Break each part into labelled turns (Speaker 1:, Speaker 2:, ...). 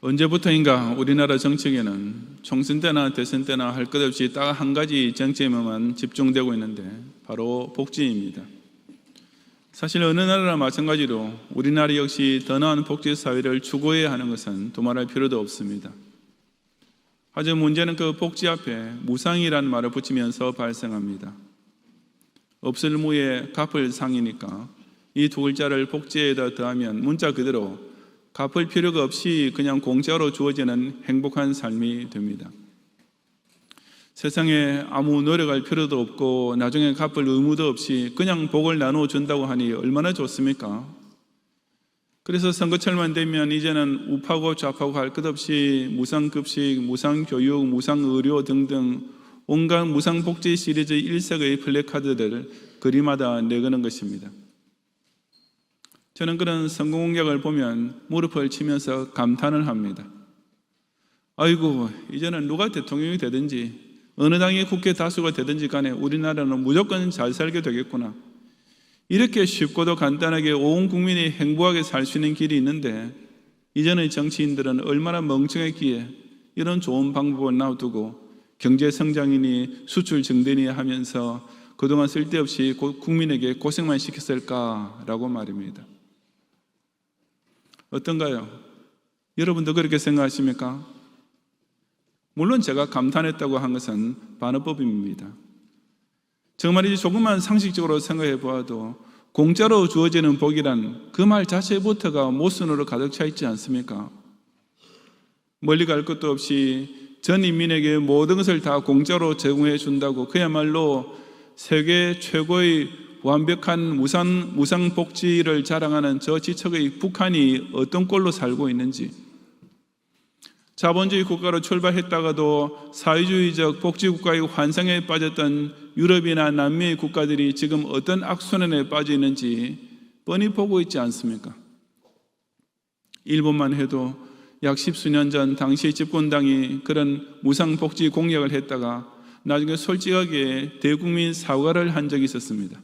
Speaker 1: 언제부터인가 우리나라 정책에는 총선 때나 대선 때나 할 것 없이 딱 한 가지 정책에만 집중되고 있는데 바로 복지입니다. 사실 어느 나라나 마찬가지로 우리나라 역시 더 나은 복지 사회를 추구해야 하는 것은 두말할 필요도 없습니다. 하지만 문제는 그 복지 앞에 무상이라는 말을 붙이면서 발생합니다. 없을 무에 갚을 상이니까 이 두 글자를 복지에다 더하면 문자 그대로 갚을 필요가 없이 그냥 공짜로 주어지는 행복한 삶이 됩니다. 세상에 아무 노력할 필요도 없고 나중에 갚을 의무도 없이 그냥 복을 나누어 준다고 하니 얼마나 좋습니까? 그래서 선거철만 되면 이제는 우파고 좌파고 할 것 없이 무상급식, 무상교육, 무상의료 등등 온갖 무상복지 시리즈 일색의 플래카드를 거리마다 내거는 것입니다. 저는 그런 선거 공약을 보면 무릎을 치면서 감탄을 합니다. 아이고, 이제는 누가 대통령이 되든지 어느 당의 국회 다수가 되든지 간에 우리나라는 무조건 잘 살게 되겠구나. 이렇게 쉽고도 간단하게 온 국민이 행복하게 살 수 있는 길이 있는데 이전의 정치인들은 얼마나 멍청했기에 이런 좋은 방법을 놔두고 경제 성장이니 수출 증대니 하면서 그동안 쓸데없이 국민에게 고생만 시켰을까라고 말입니다. 어떤가요? 여러분도 그렇게 생각하십니까? 물론 제가 감탄했다고 한 것은 반어법입니다. 정말이지 조금만 상식적으로 생각해 보아도 공짜로 주어지는 복이란 그 말 자체부터가 모순으로 가득 차 있지 않습니까? 멀리 갈 것도 없이 전 인민에게 모든 것을 다 공짜로 제공해 준다고 그야말로 세계 최고의 완벽한 무상 복지를 자랑하는 저 지척의 북한이 어떤 꼴로 살고 있는지, 자본주의 국가로 출발했다가도 사회주의적 복지국가의 환상에 빠졌던 유럽이나 남미의 국가들이 지금 어떤 악순환에 빠져 있는지 뻔히 보고 있지 않습니까? 일본만 해도 약 10수년 전 당시 집권당이 그런 무상복지 공약을 했다가 나중에 솔직하게 대국민 사과를 한 적이 있었습니다.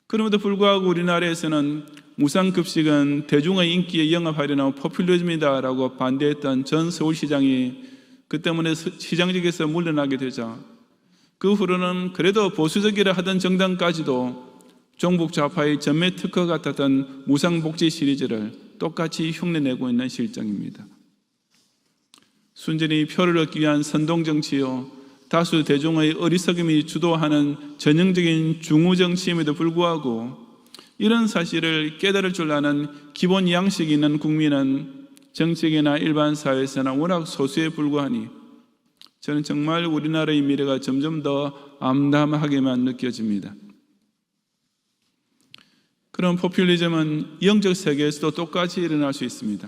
Speaker 1: 그럼에도 불구하고 우리나라에서는 무상급식은 대중의 인기에 영합하려는 포퓰리즘이다라고 반대했던 전 서울시장이 그 때문에 시장직에서 물러나게 되자 그 후로는 그래도 보수적이라 하던 정당까지도 종북 좌파의 전매 특허 같았던 무상복지 시리즈를 똑같이 흉내내고 있는 실정입니다. 순전히 표를 얻기 위한 선동정치요, 다수 대중의 어리석음이 주도하는 전형적인 중우정치임에도 불구하고 이런 사실을 깨달을 줄 아는 기본 양식이 있는 국민은 정치계나 일반 사회에서나 워낙 소수에 불과하니 저는 정말 우리나라의 미래가 점점 더 암담하게만 느껴집니다. 그런 포퓰리즘은 영적 세계에서도 똑같이 일어날 수 있습니다.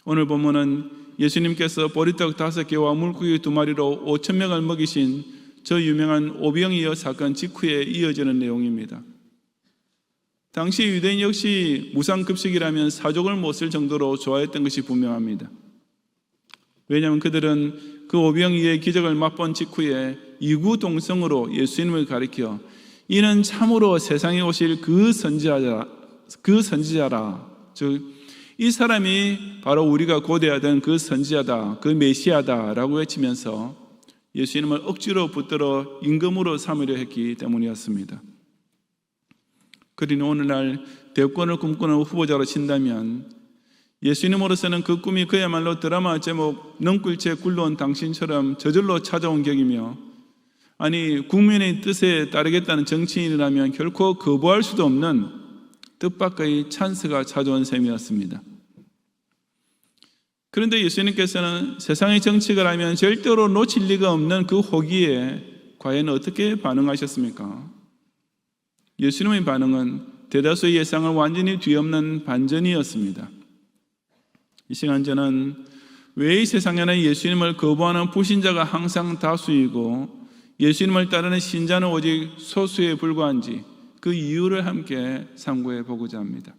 Speaker 1: 오늘 본문은 예수님께서 보리떡 5개와 물고기 2마리로 5,000명을 먹이신 저 유명한 오병이어 사건 직후에 이어지는 내용입니다. 당시 유대인 역시 무상급식이라면 사족을 못 쓸 정도로 좋아했던 것이 분명합니다. 왜냐하면 그들은 그 오병이어의 기적을 맛본 직후에 이구동성으로 예수님을 가리켜 이는 참으로 세상에 오실 그 선지자라, 즉 이 사람이 바로 우리가 고대하던 그 선지자다, 그 메시아다라고 외치면서 예수님을 억지로 붙들어 임금으로 삼으려 했기 때문이었습니다. 그러니 오늘날 대권을 꿈꾸는 후보자로 친다면 예수님으로서는 그 꿈이 그야말로 드라마 제목 넝굴째 굴러온 당신처럼 저절로 찾아온 격이며, 아니 국민의 뜻에 따르겠다는 정치인이라면 결코 거부할 수도 없는 뜻밖의 찬스가 찾아온 셈이었습니다. 그런데 예수님께서는 세상의 정치가 라면 절대로 놓칠 리가 없는 그 호기에 과연 어떻게 반응하셨습니까? 예수님의 반응은 대다수의 예상을 완전히 뒤엎는 반전이었습니다. 이 시간 저는 왜 이 세상에는 예수님을 거부하는 불신자가 항상 다수이고 예수님을 따르는 신자는 오직 소수에 불과한지 그 이유를 함께 참고해 보고자 합니다.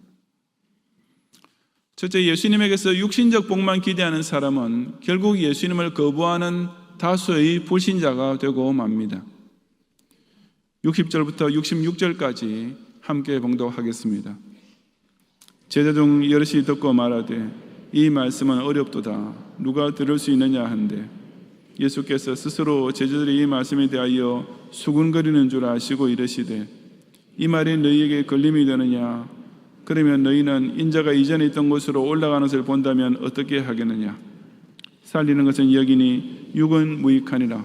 Speaker 1: 첫째, 예수님에게서 육신적 복만 기대하는 사람은 결국 예수님을 거부하는 다수의 불신자가 되고 맙니다. 60절부터 66절까지 함께 봉독하겠습니다. 제자 중 여럿이 듣고 말하되 이 말씀은 어렵도다. 누가 들을 수 있느냐 한데 예수께서 스스로 제자들이 이 말씀에 대하여 수군거리는 줄 아시고 이르시되 이 말이 너희에게 걸림이 되느냐? 그러면 너희는 인자가 이전에 있던 곳으로 올라가는 것을 본다면 어떻게 하겠느냐? 살리는 것은 여기니 육은 무익하니라.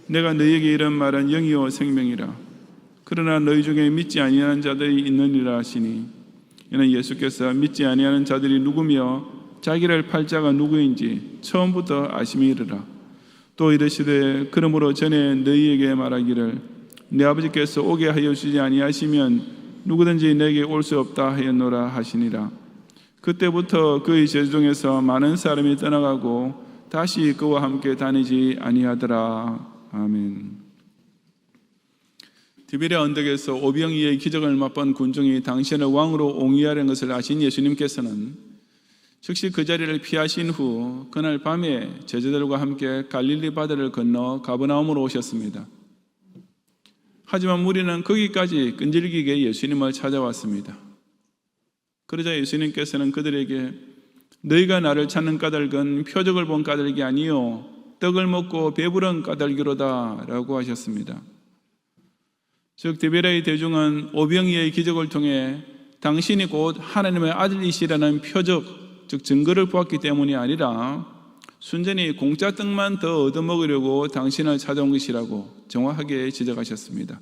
Speaker 1: 내가 너희에게 이런 말은 영이요 생명이라. 그러나 너희 중에 믿지 아니하는 자들이 있느니라 하시니 이는 예수께서 믿지 아니하는 자들이 누구며 자기를 팔 자가 누구인지 처음부터 아심이 이르라. 또 이르시되 그러므로 전에 너희에게 말하기를 내 아버지께서 오게 하여 주지 아니하시면 누구든지 내게 올 수 없다 하였노라 하시니라. 그때부터 그의 제자 중에서 많은 사람이 떠나가고 다시 그와 함께 다니지 아니하더라. 아멘. 디베랴 언덕에서 오병이어의 기적을 맛본 군중이 당신을 왕으로 옹위하려는 것을 아신 예수님께서는 즉시 그 자리를 피하신 후 그날 밤에 제자들과 함께 갈릴리 바다를 건너 가버나움으로 오셨습니다. 하지만 무리는 거기까지 끈질기게 예수님을 찾아왔습니다. 그러자 예수님께서는 그들에게 너희가 나를 찾는 까닭은 표적을 본 까닭이 아니요 떡을 먹고 배부른 까닭이로다 라고 하셨습니다. 즉 디베랴의 대중은 오병이어의 기적을 통해 당신이 곧 하나님의 아들이시라는 표적, 즉 증거를 보았기 때문이 아니라 순전히 공짜 떡만 더 얻어먹으려고 당신을 찾아온 것이라고 정확하게 지적하셨습니다.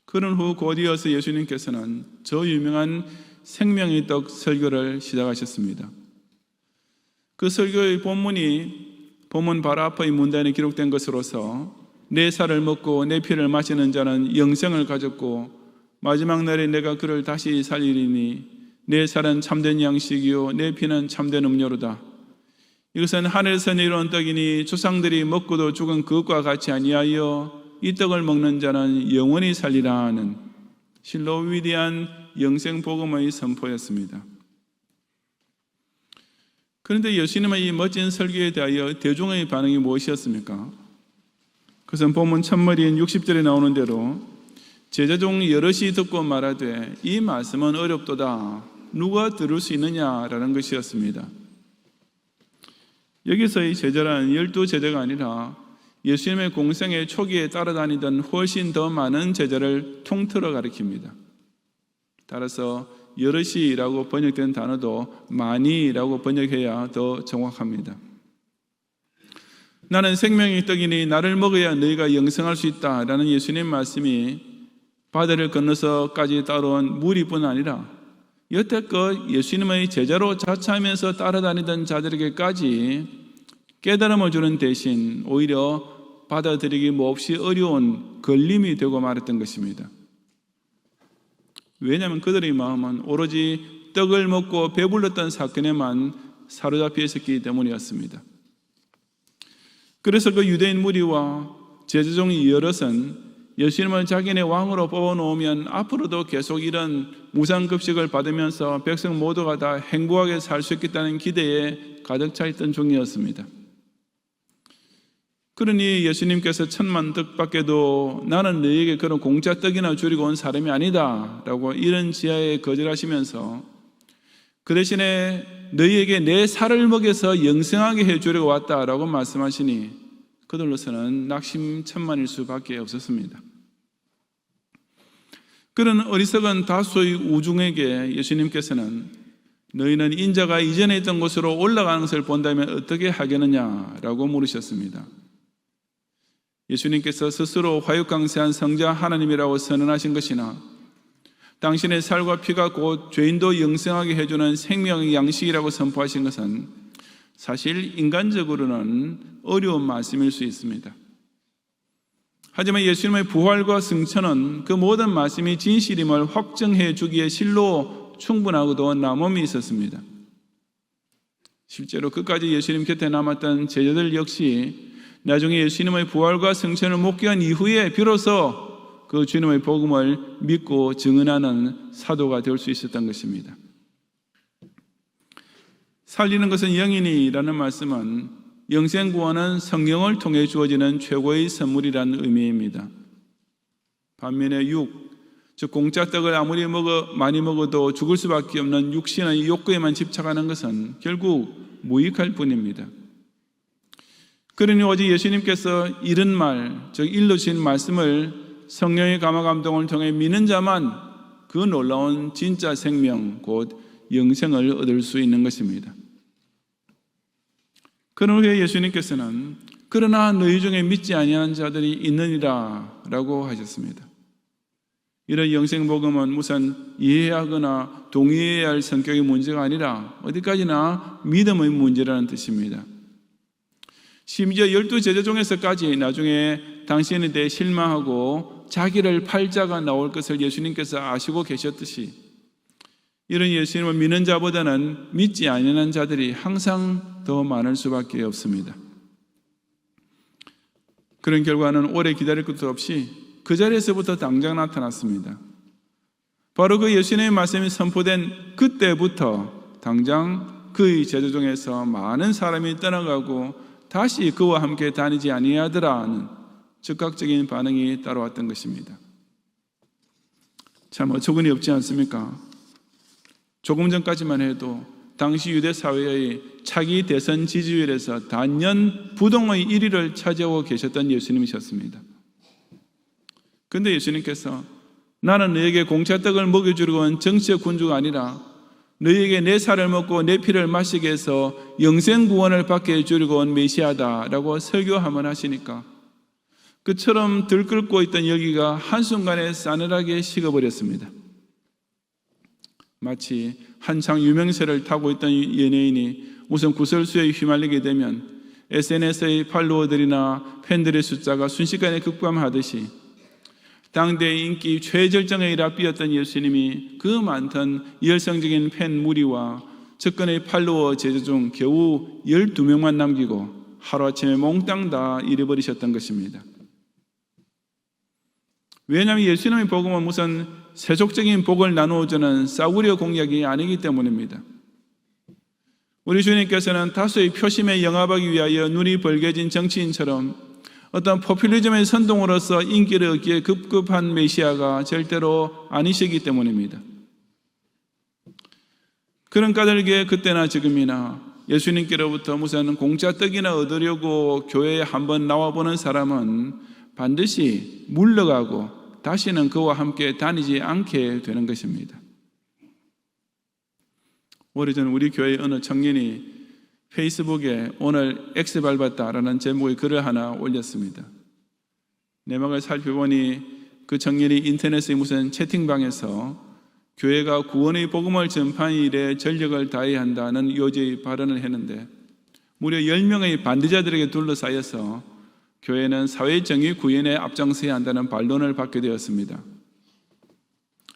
Speaker 1: 그런 후 곧 이어서 예수님께서는 저 유명한 생명의 떡 설교를 시작하셨습니다. 그 설교의 본문 바로 앞의 문단에 기록된 것으로서 내 살을 먹고 내 피를 마시는 자는 영생을 가졌고 마지막 날에 내가 그를 다시 살리리니 내 살은 참된 양식이요 내 피는 참된 음료로다. 이것은 하늘에서 내려온 떡이니 조상들이 먹고도 죽은 그것과 같이 아니하여 이 떡을 먹는 자는 영원히 살리라 하는 실로 위대한 영생 복음의 선포였습니다. 그런데 예수님의 이 멋진 설교에 대하여 대중의 반응이 무엇이었습니까? 그것은 본문 첫머리인 60절에 나오는 대로 제자 중 여럿이 듣고 말하되 이 말씀은 어렵도다. 누가 들을 수 있느냐라는 것이었습니다. 여기서의 제자란 12제자가 아니라 예수님의 공생의 초기에 따라다니던 훨씬 더 많은 제자를 통틀어 가리킵니다. 따라서 여럿이라고 번역된 단어도 많이라고 번역해야 더 정확합니다. 나는 생명의 떡이니 나를 먹어야 너희가 영생할 수 있다라는 예수님 말씀이 바다를 건너서까지 따라온 무리뿐 아니라 여태껏 예수님의 제자로 자처하면서 따라다니던 자들에게까지 깨달음을 주는 대신 오히려 받아들이기 몹시 어려운 걸림이 되고 말았던 것입니다. 왜냐하면 그들의 마음은 오로지 떡을 먹고 배불렀던 사건에만 사로잡혀 있었기 때문이었습니다. 그래서 그 유대인 무리와 제자 중 여럿은 예수님을 자기네 왕으로 뽑아놓으면 앞으로도 계속 이런 무상급식을 받으면서 백성 모두가 다 행복하게 살 수 있겠다는 기대에 가득 차 있던 중이었습니다. 그러니 예수님께서 1000만 떡 밖에도 나는 너희에게 그런 공짜 떡이나 줄이고 온 사람이 아니다 라고 이런 지하에 거절하시면서 그 대신에 너희에게 내 살을 먹여서 영생하게 해주려고 왔다라고 말씀하시니 그들로서는 낙심천만일 수밖에 없었습니다. 그런 어리석은 다수의 우중에게 예수님께서는 너희는 인자가 이전에 있던 곳으로 올라가는 것을 본다면 어떻게 하겠느냐라고 물으셨습니다. 예수님께서 스스로 화육강세한 성자 하나님이라고 선언하신 것이나 당신의 살과 피가 곧 죄인도 영생하게 해주는 생명의 양식이라고 선포하신 것은 사실 인간적으로는 어려운 말씀일 수 있습니다. 하지만 예수님의 부활과 승천은 그 모든 말씀이 진실임을 확증해 주기에 실로 충분하고도 남음이 있었습니다. 실제로 끝까지 예수님 곁에 남았던 제자들 역시 나중에 예수님의 부활과 승천을 목격한 이후에 비로소 그 주님의 복음을 믿고 증언하는 사도가 될 수 있었던 것입니다. 살리는 것은 영이니라는 말씀은 영생구원은 성령을 통해 주어지는 최고의 선물이라는 의미입니다. 반면에 육, 즉 공짜 떡을 아무리 많이 먹어도 죽을 수밖에 없는 육신의 욕구에만 집착하는 것은 결국 무익할 뿐입니다. 그러니 오직 예수님께서 이런 말, 즉 일러 주신 말씀을 성령의 감화 감동을 통해 믿는 자만 그 놀라운 진짜 생명 곧 영생을 얻을 수 있는 것입니다. 그런 후에 예수님께서는 그러나 너희 중에 믿지 아니하는 자들이 있느니라 라고 하셨습니다. 이런 영생복음은 우선 이해하거나 동의해야 할 성격의 문제가 아니라 어디까지나 믿음의 문제라는 뜻입니다. 심지어 12제자 중에서까지 나중에 당신에 대해 실망하고 자기를 팔 자가 나올 것을 예수님께서 아시고 계셨듯이 이런 예수님을 믿는 자보다는 믿지 아니하는 자들이 항상 더 많을 수밖에 없습니다. 그런 결과는 오래 기다릴 것도 없이 그 자리에서부터 당장 나타났습니다. 바로 그 예수님의 말씀이 선포된 그때부터 당장 그의 제자 중에서 많은 사람이 떠나가고 다시 그와 함께 다니지 아니하더라는 즉각적인 반응이 따라왔던 것입니다. 참 어처구니 없지 않습니까? 조금 전까지만 해도 당시 유대 사회의 차기 대선 지지율에서 단연 부동의 1위를 차지하고 계셨던 예수님이셨습니다. 그런데 예수님께서 나는 너에게 공짜떡을 먹여주려고 한 정치적 군주가 아니라 너희에게 내 살을 먹고 내 피를 마시게 해서 영생 구원을 받게 해주려고 온 메시아다라고 설교하면 하시니까 그처럼 들끓고 있던 열기가 한순간에 싸늘하게 식어버렸습니다. 마치 한창 유명세를 타고 있던 연예인이 우선 구설수에 휘말리게 되면 SNS의 팔로워들이나 팬들의 숫자가 순식간에 급감하듯이 당대의 인기 최절정에 이르렀던 예수님이 그 많던 열성적인 팬 무리와 접근의 팔로워 제자 중 겨우 12명만 남기고 하루아침에 몽땅 다 잃어버리셨던 것입니다. 왜냐하면 예수님의 복음은 무슨 세속적인 복을 나누어주는 싸구려 공약이 아니기 때문입니다. 우리 주님께서는 다수의 표심에 영합하기 위하여 눈이 벌게진 정치인처럼 어떤 포퓰리즘의 선동으로서 인기를 얻기에 급급한 메시아가 절대로 아니시기 때문입니다. 그런 까닭에 그때나 지금이나 예수님께로부터 무슨 공짜 떡이나 얻으려고 교회에 한번 나와보는 사람은 반드시 물러가고 다시는 그와 함께 다니지 않게 되는 것입니다. 오래전 우리 교회의 어느 청년이 페이스북에 오늘 X 밟았다라는 제목의 글을 하나 올렸습니다. 내막을 살펴보니 그 청년이 인터넷의 무슨 채팅방에서 교회가 구원의 복음을 전파하는 일에 전력을 다해야 한다는 요지의 발언을 했는데 무려 10명의 반대자들에게 둘러싸여서 교회는 사회정의 구현에 앞장서야 한다는 반론을 받게 되었습니다.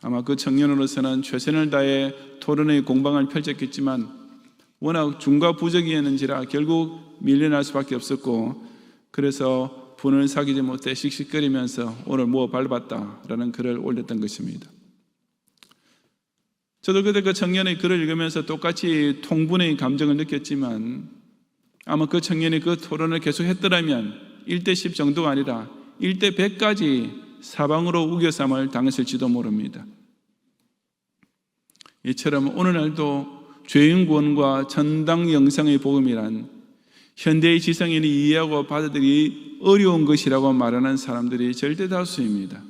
Speaker 1: 아마 그 청년으로서는 최선을 다해 토론의 공방을 펼쳤겠지만 워낙 중과 부적이었는지라 결국 밀려날 수밖에 없었고 그래서 분을 사귀지 못해 씩씩거리면서 오늘 뭐 밟았다라는 글을 올렸던 것입니다. 저도 그때 그 청년의 글을 읽으면서 똑같이 통분의 감정을 느꼈지만 아마 그 청년이 그 토론을 계속했더라면 1대 10 정도가 아니라 1대 100까지 사방으로 우겨쌈을 당했을지도 모릅니다. 이처럼 오늘날도 죄인 구원과 전당 영생의 복음이란 현대의 지성인이 이해하고 받아들이기 어려운 것이라고 말하는 사람들이 절대 다수입니다.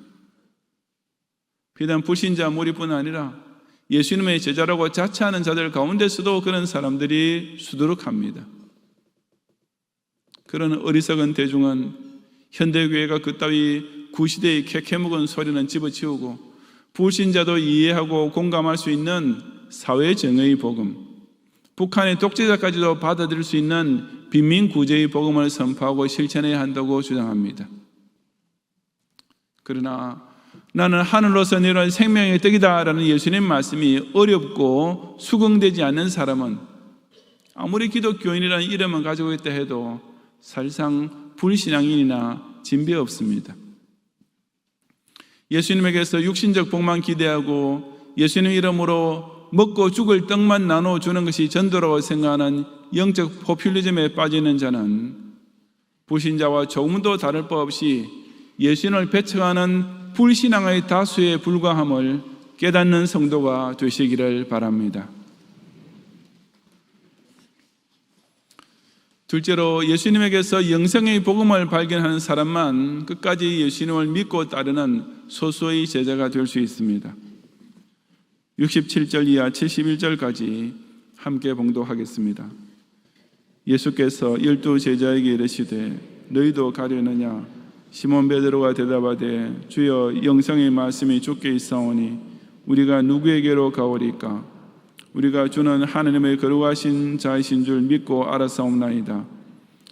Speaker 1: 비단 불신자 무리뿐 아니라 예수님의 제자라고 자처하는 자들 가운데서도 그런 사람들이 수두룩합니다. 그런 어리석은 대중은 현대교회가 그따위 구시대의 캐캐묵은 소리는 집어치우고 불신자도 이해하고 공감할 수 있는 사회정의의 복음, 북한의 독재자까지도 받아들일 수 있는 빈민구제의 복음을 선포하고 실천해야 한다고 주장합니다. 그러나 나는 하늘로서 내려온 생명의 떡이다 라는 예수님 말씀이 어렵고 수긍되지 않는 사람은 아무리 기독교인이라는 이름을 가지고 있다 해도 사실상 불신앙인이나 진배 없습니다. 예수님에게서 육신적 복만 기대하고 예수님 이름으로 먹고 죽을 떡만 나눠주는 것이 전도라고 생각하는 영적 포퓰리즘에 빠지는 자는 불신자와 조금도 다를 바 없이 예수님을 배척하는 불신앙의 다수에 불과함을 깨닫는 성도가 되시기를 바랍니다. 둘째로, 예수님에게서 영생의 복음을 발견하는 사람만 끝까지 예수님을 믿고 따르는 소수의 제자가 될 수 있습니다. 67절 이하 71절까지 함께 봉독하겠습니다. 예수께서 12 제자에게 이르시되 너희도 가려느냐? 시몬 베드로가 대답하되 주여, 영생의 말씀이 주께 있사오니 우리가 누구에게로 가오리까? 우리가 주는 하나님의 거룩하신 자이신 줄 믿고 알았사옵나이다.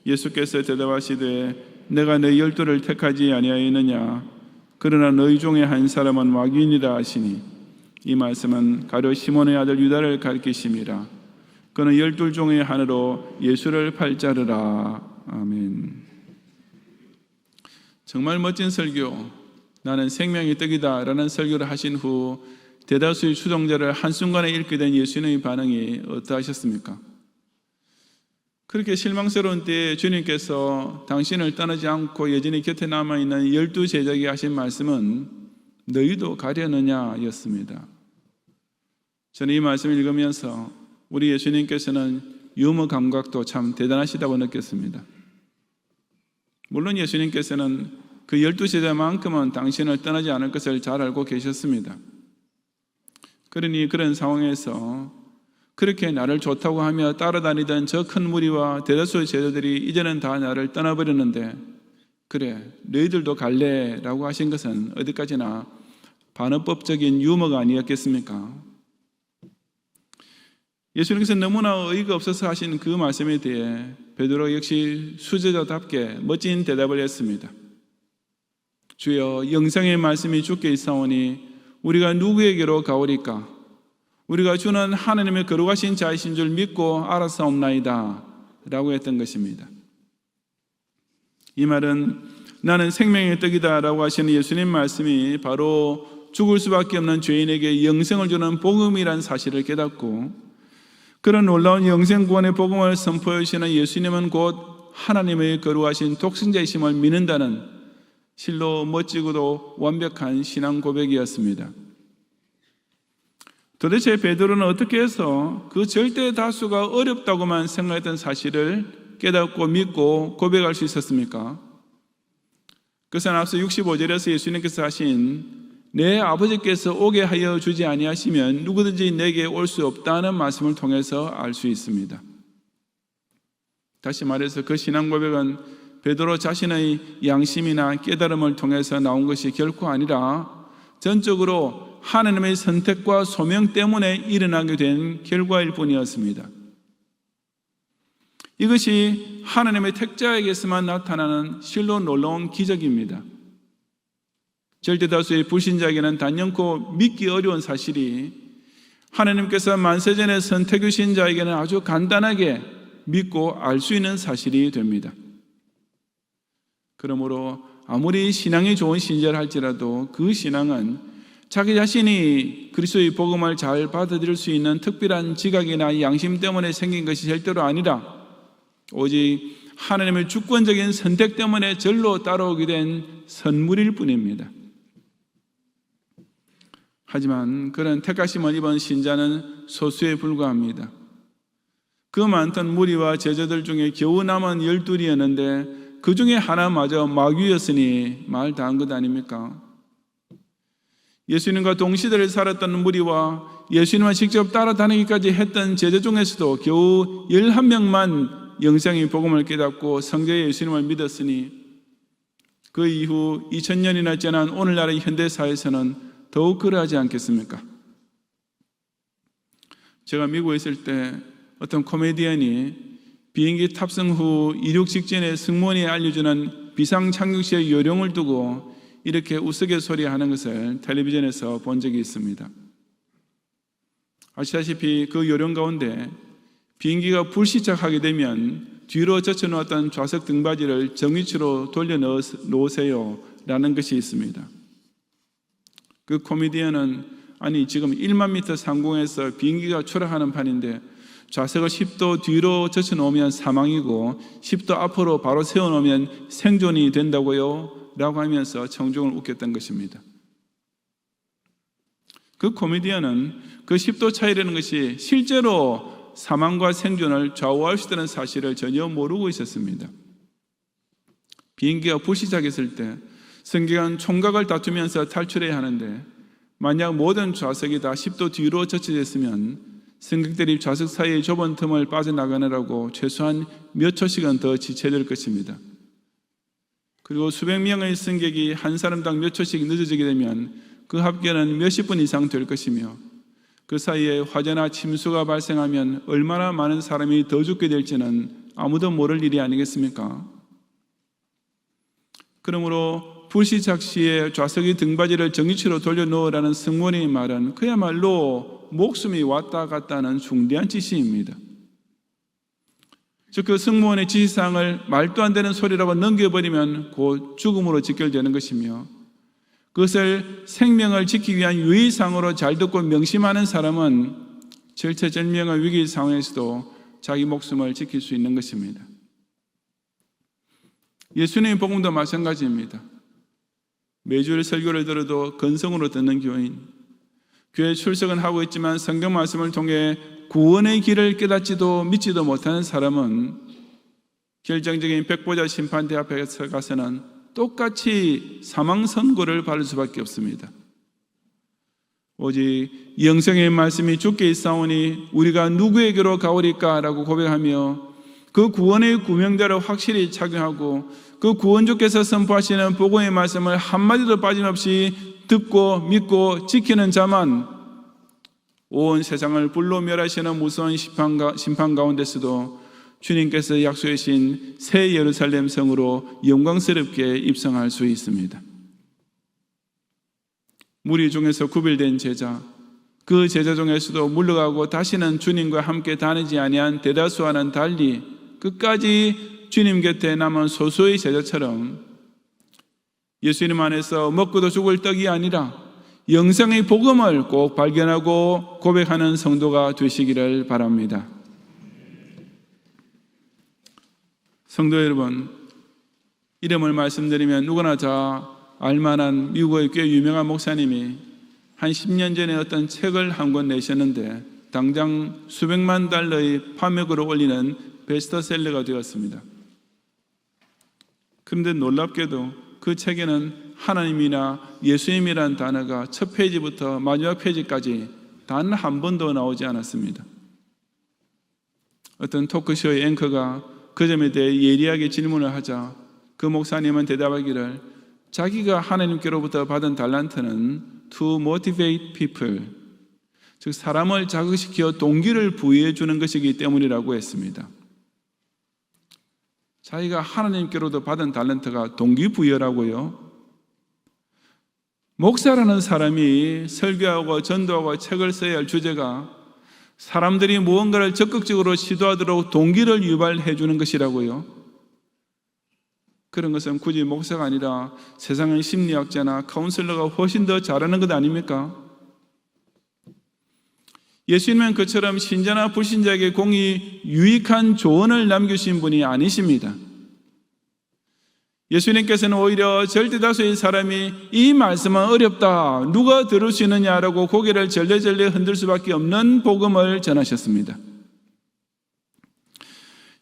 Speaker 1: 예수께서 대답하시되 내가 너희 12를 택하지 아니하였느냐? 그러나 너희 중에 한 사람은 마귀인이라 하시니, 이 말씀은 가룟 시몬의 아들 유다를 가리키심이라. 그는 12 중에 하나로 예수를 팔자르라. 아멘. 정말 멋진 설교, 나는 생명의 떡이다 라는 설교를 하신 후 대다수의 수종자를 한순간에 읽게 된 예수님의 반응이 어떠하셨습니까? 그렇게 실망스러운 때에 주님께서 당신을 떠나지 않고 여전히 곁에 남아있는 12 제자에게 하신 말씀은 너희도 가려느냐 였습니다. 저는 이 말씀을 읽으면서 우리 예수님께서는 유머 감각도 참 대단하시다고 느꼈습니다. 물론 예수님께서는 그 12 제자만큼은 당신을 떠나지 않을 것을 잘 알고 계셨습니다. 그러니 그런 상황에서 그렇게 나를 좋다고 하며 따라다니던 저 큰 무리와 대다수의 제자들이 이제는 다 나를 떠나버렸는데 그래 너희들도 갈래? 라고 하신 것은 어디까지나 반어법적인 유머가 아니었겠습니까? 예수님께서 너무나 어이가 없어서 하신 그 말씀에 대해 베드로 역시 수제자답게 멋진 대답을 했습니다. 주여, 영생의 말씀이 주께 있사오니 우리가 누구에게로 가오리까? 우리가 주는 하나님의 거룩하신 자이신 줄 믿고 알았사옵나이다 라고 했던 것입니다. 이 말은 나는 생명의 떡이다 라고 하시는 예수님 말씀이 바로 죽을 수밖에 없는 죄인에게 영생을 주는 복음이란 사실을 깨닫고 그런 놀라운 영생 구원의 복음을 선포해 주시는 예수님은 곧 하나님의 거룩하신 독생자이심을 믿는다는 실로 멋지고도 완벽한 신앙 고백이었습니다. 도대체 베드로는 어떻게 해서 그 절대 다수가 어렵다고만 생각했던 사실을 깨닫고 믿고 고백할 수 있었습니까? 그것은 앞서 65절에서 예수님께서 하신 내 아버지께서 오게 하여 주지 아니하시면 누구든지 내게 올 수 없다는 말씀을 통해서 알 수 있습니다. 다시 말해서 그 신앙 고백은 베드로 자신의 양심이나 깨달음을 통해서 나온 것이 결코 아니라 전적으로 하나님의 선택과 소명 때문에 일어나게 된 결과일 뿐이었습니다. 이것이 하나님의 택자에게서만 나타나는 실로 놀라운 기적입니다. 절대다수의 불신자에게는 단연코 믿기 어려운 사실이 하나님께서 만세전에 선택해 주신 자에게는 아주 간단하게 믿고 알 수 있는 사실이 됩니다. 그러므로 아무리 신앙이 좋은 신자라 할지라도 그 신앙은 자기 자신이 그리스도의 복음을 잘 받아들일 수 있는 특별한 지각이나 양심 때문에 생긴 것이 절대로 아니라 오직 하나님의 주권적인 선택 때문에 절로 따라오게 된 선물일 뿐입니다. 하지만 그런 택하심을 입은 신자는 소수에 불과합니다. 그 많던 무리와 제자들 중에 겨우 남은 12이었는데 그 중에 하나마저 마귀였으니 말 다 한 것 아닙니까? 예수님과 동시대를 살았던 무리와 예수님을 직접 따라다니기까지 했던 제자 중에서도 겨우 11명만 영생의 복음을 깨닫고 성자의 예수님을 믿었으니 그 이후 2000년이나 지난 오늘날의 현대사회에서는 더욱 그러하지 않겠습니까? 제가 미국에 있을 때 어떤 코미디언이 비행기 탑승 후 이륙 직전에 승무원이 알려주는 비상착륙시의 요령을 두고 이렇게 우스갯소리하는 것을 텔레비전에서 본 적이 있습니다. 아시다시피 그 요령 가운데 비행기가 불시착하게 되면 뒤로 젖혀놓았던 좌석 등받이를 정위치로 돌려 놓으세요 라는 것이 있습니다. 그 코미디언은 아니 지금 1만 미터 상공에서 비행기가 추락하는 판인데 좌석을 10도 뒤로 젖혀놓으면 사망이고 10도 앞으로 바로 세워놓으면 생존이 된다고요? 라고 하면서 청중을 웃겼던 것입니다. 그 코미디언은 그 10도 차이라는 것이 실제로 사망과 생존을 좌우할 수 있다는 사실을 전혀 모르고 있었습니다. 비행기가 불시착했을 때 승객은 총각을 다투면서 탈출해야 하는데, 만약 모든 좌석이 다 10도 뒤로 젖혀졌으면 승객들이 좌석 사이의 좁은 틈을 빠져나가느라고 최소한 몇 초씩은 더 지체될 것입니다. 그리고 수백 명의 승객이 한 사람당 몇 초씩 늦어지게 되면 그 합계는 몇십 분 이상 될 것이며, 그 사이에 화재나 침수가 발생하면 얼마나 많은 사람이 더 죽게 될지는 아무도 모를 일이 아니겠습니까? 그러므로 불시착 시에 좌석의 등받이를 정위치로 돌려놓으라는 승무원의 말은 그야말로 목숨이 왔다 갔다 하는 중대한 지시입니다. 즉, 그 승무원의 지시사항을 말도 안 되는 소리라고 넘겨버리면 곧 죽음으로 직결되는 것이며, 그것을 생명을 지키기 위한 유의사항으로 잘 듣고 명심하는 사람은 절체절명의 위기 상황에서도 자기 목숨을 지킬 수 있는 것입니다. 예수님의 복음도 마찬가지입니다. 매주일 설교를 들어도 건성으로 듣는 교인, 교회 출석은 하고 있지만 성경 말씀을 통해 구원의 길을 깨닫지도 믿지도 못하는 사람은 결정적인 백보자 심판대 앞에 가서는 똑같이 사망 선고를 받을 수밖에 없습니다. 오직 영생의 말씀이 주께 있사오니 우리가 누구에게로 가오리까 라고 고백하며 그 구원의 구명대로 확실히 착용하고 그 구원주께서 선포하시는 복음의 말씀을 한마디도 빠짐없이 듣고 믿고 지키는 자만 온 세상을 불로 멸하시는 무서운 심판 가운데서도 주님께서 약속하신 새 예루살렘 성으로 영광스럽게 입성할 수 있습니다. 무리 중에서 구별된 제자, 그 제자 중에서도 물러가고 다시는 주님과 함께 다니지 아니한 대다수와는 달리 끝까지 주님 곁에 남은 소수의 제자처럼 예수님 안에서 먹고도 죽을 떡이 아니라 영생의 복음을 꼭 발견하고 고백하는 성도가 되시기를 바랍니다. 성도 여러분, 이름을 말씀드리면 누구나 다 알만한 미국의 꽤 유명한 목사님이 한 10년 전에 어떤 책을 한 권 내셨는데 당장 수백만 달러의 판매고를 올리는 베스트셀러가 되었습니다. 그런데 놀랍게도 그 책에는 하나님이나 예수님이라는 단어가 첫 페이지부터 마지막 페이지까지 단 한 번도 나오지 않았습니다. 어떤 토크쇼의 앵커가 그 점에 대해 예리하게 질문을 하자 그 목사님은 대답하기를 자기가 하나님께로부터 받은 달란트는 to motivate people, 즉 사람을 자극시켜 동기를 부여해 주는 것이기 때문이라고 했습니다. 자기가 하나님께로도 받은 달란트가 동기부여라고요? 목사라는 사람이 설교하고 전도하고 책을 써야 할 주제가 사람들이 무언가를 적극적으로 시도하도록 동기를 유발해 주는 것이라고요? 그런 것은 굳이 목사가 아니라 세상의 심리학자나 카운슬러가 훨씬 더 잘하는 것 아닙니까? 예수님은 그처럼 신자나 불신자에게 공히 유익한 조언을 남기신 분이 아니십니다. 예수님께서는 오히려 절대다수의 사람이 이 말씀은 어렵다, 누가 들을 수 있느냐라고 고개를 절레절레 흔들 수밖에 없는 복음을 전하셨습니다.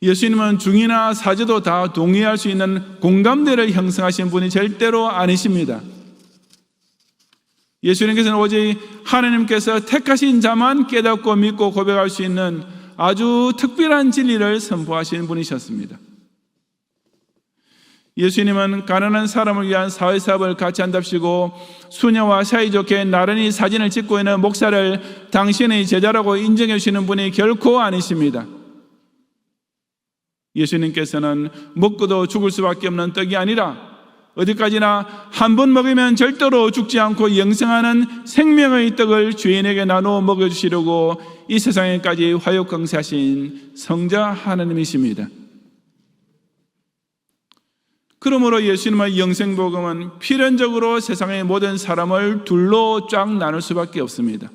Speaker 1: 예수님은 중이나 사제도 다 동의할 수 있는 공감대를 형성하신 분이 절대로 아니십니다. 예수님께서는 오직 하나님께서 택하신 자만 깨닫고 믿고 고백할 수 있는 아주 특별한 진리를 선포하신 분이셨습니다. 예수님은 가난한 사람을 위한 사회사업을 같이 한답시고 수녀와 사이좋게 나란히 사진을 찍고 있는 목사를 당신의 제자라고 인정해 주시는 분이 결코 아니십니다. 예수님께서는 먹고도 죽을 수밖에 없는 떡이 아니라 어디까지나 한 번 먹으면 절대로 죽지 않고 영생하는 생명의 떡을 죄인에게 나누어 먹여주시려고 이 세상에까지 화요강세하신 성자 하나님이십니다. 그러므로 예수님의 영생복음은 필연적으로 세상의 모든 사람을 둘로 쫙 나눌 수밖에 없습니다.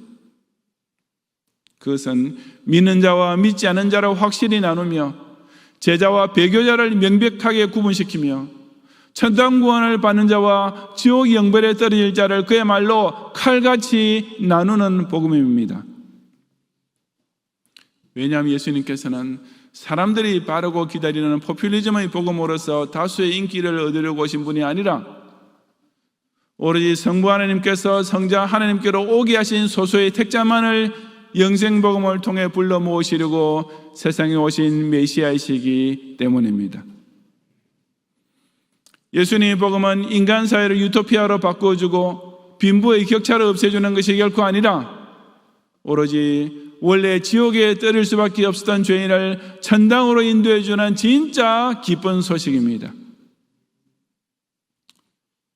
Speaker 1: 그것은 믿는 자와 믿지 않는 자로 확실히 나누며 제자와 배교자를 명백하게 구분시키며 천당 구원을 받는 자와 지옥 영벌에 떨어질 자를 그야말로 칼같이 나누는 복음입니다. 왜냐하면 예수님께서는 사람들이 바르고 기다리는 포퓰리즘의 복음으로서 다수의 인기를 얻으려고 오신 분이 아니라 오로지 성부 하나님께서 성자 하나님께로 오게 하신 소수의 택자만을 영생복음을 통해 불러 모으시려고 세상에 오신 메시아이시기 때문입니다. 예수님의 복음은 인간 사회를 유토피아로 바꾸어주고 빈부의 격차를 없애주는 것이 결코 아니라 오로지 원래 지옥에 떨어질 수밖에 없었던 죄인을 천당으로 인도해주는 진짜 기쁜 소식입니다.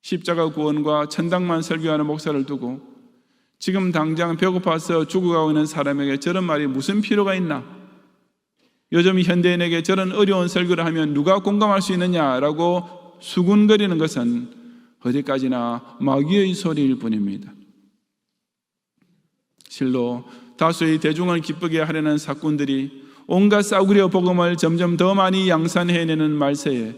Speaker 1: 십자가 구원과 천당만 설교하는 목사를 두고 지금 당장 배고파서 죽어가고 있는 사람에게 저런 말이 무슨 필요가 있나? 요즘 현대인에게 저런 어려운 설교를 하면 누가 공감할 수 있느냐라고 수군거리는 것은 어디까지나 마귀의 소리일 뿐입니다. 실로 다수의 대중을 기쁘게 하려는 사꾼들이 온갖 싸구려 복음을 점점 더 많이 양산해내는 말세에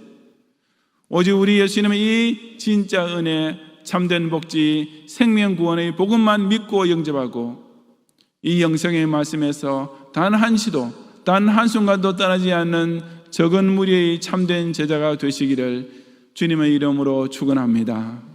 Speaker 1: 오직 우리 예수님의 이 진짜 은혜, 참된 복지, 생명구원의 복음만 믿고 영접하고 이 영생의 말씀에서 단 한시도, 단 한순간도 떠나지 않는 적은 무리의 참된 제자가 되시기를 주님의 이름으로 축원합니다.